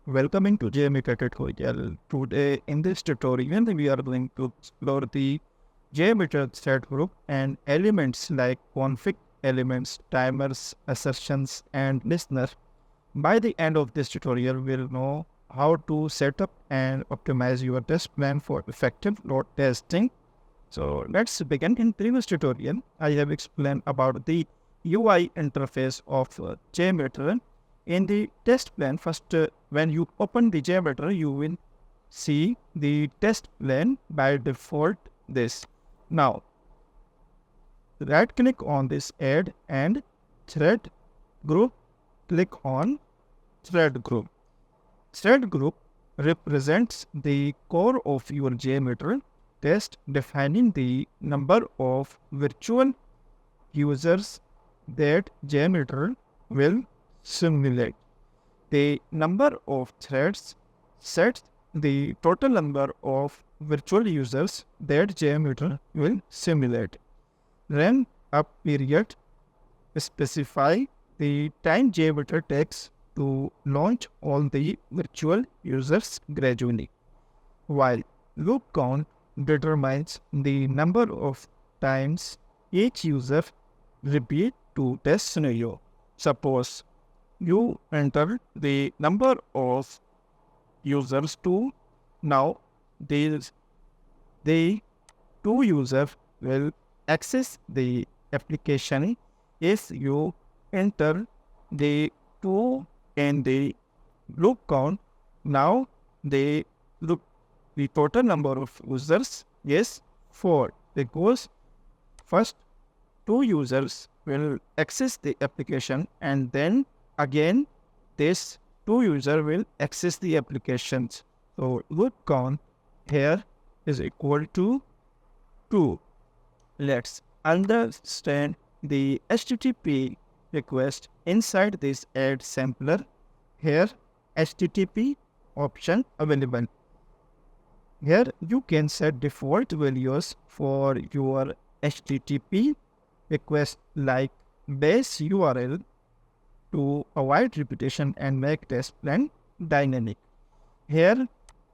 Welcome to JMeter tutorial. Today in this tutorial we are going to explore the JMeter thread group and elements like config elements, timers, assertions and listener. By the end of this tutorial we'll know how to set up and optimize your test plan for effective load testing. So let's begin. In previous tutorial I have explained about the UI interface of JMeter. In the test plan, first when you open the JMeter, you will see the test plan by default this. Now, right click on this add and thread group, click on thread group. Thread group represents the core of your JMeter test, defining the number of virtual users that JMeter will simulate. The number of threads sets the total number of virtual users that JMeter will simulate. Ramp up period specify the time JMeter takes to launch all the virtual users gradually, while loop count determines the number of times each user repeat to test scenario. Suppose you enter the number of users to now the two users will access the application if you enter the two and the loop count. Now the loop the total number of users is 4 because first two users will access the application and then again this two user will access the applications. So loop count here is equal to 2. Let's understand the HTTP request inside this add sampler. Here HTTP option available. Here you can set default values for your HTTP request like base URL to avoid repetition and make test plan dynamic. Here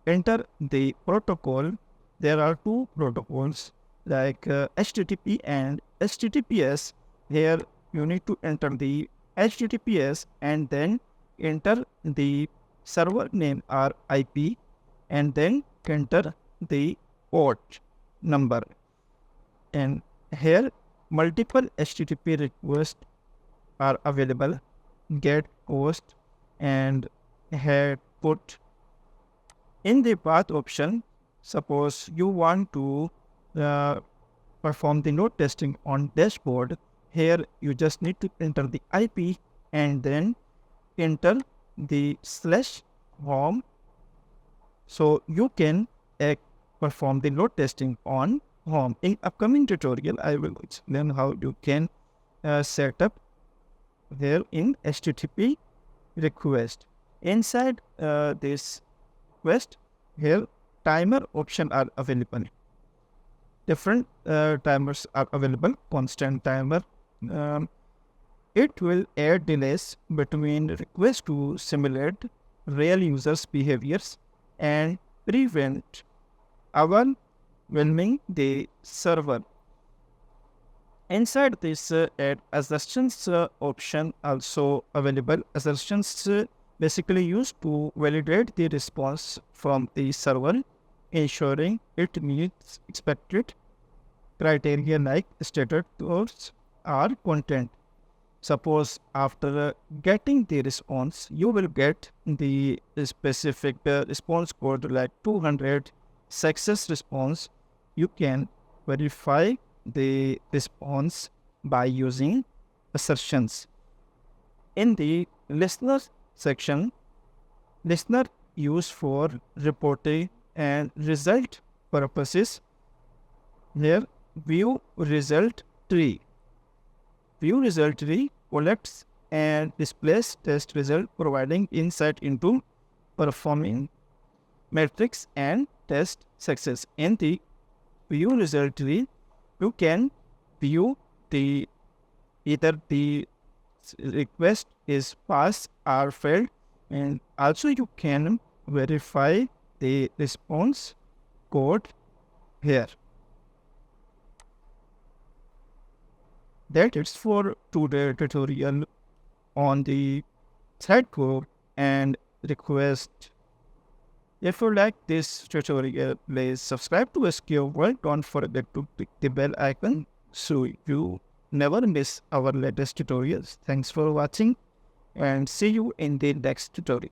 enter the protocol. There are two protocols like HTTP and HTTPS. Here you need to enter the HTTPS and then enter the server name or IP and then enter the port number. And here multiple HTTP requests are available. Get, host and head put. In the path option, suppose you want to perform the load testing on dashboard. Here you just need to enter the IP and then enter the /home. So you can perform the load testing on home. In upcoming tutorial, I will explain how you can set up here in HTTP request. Inside this request, here timer option are available. Different timers are available. Constant timer. It will add delays between requests to simulate real users' behaviors and prevent overwhelming the server. Inside this add assertions option also available. Assertions basically used to validate the response from the server, ensuring it meets expected criteria like status or content. Suppose after getting the response, you will get the specific response code like 200 success response. You can verify the response by using assertions. In the listener section, listener used for reporting and result purposes. Here view result tree. View result tree collects and displays test result, providing insight into performing metrics and test success. In the view result tree, you can view the either the request is passed or failed, and Also, you can verify the response code here. That it's for today's tutorial on the thread code and request. If you like this tutorial, please subscribe to SQ World. Don't forget to click the bell icon so you never miss our latest tutorials. Thanks for watching and see you in the next tutorial.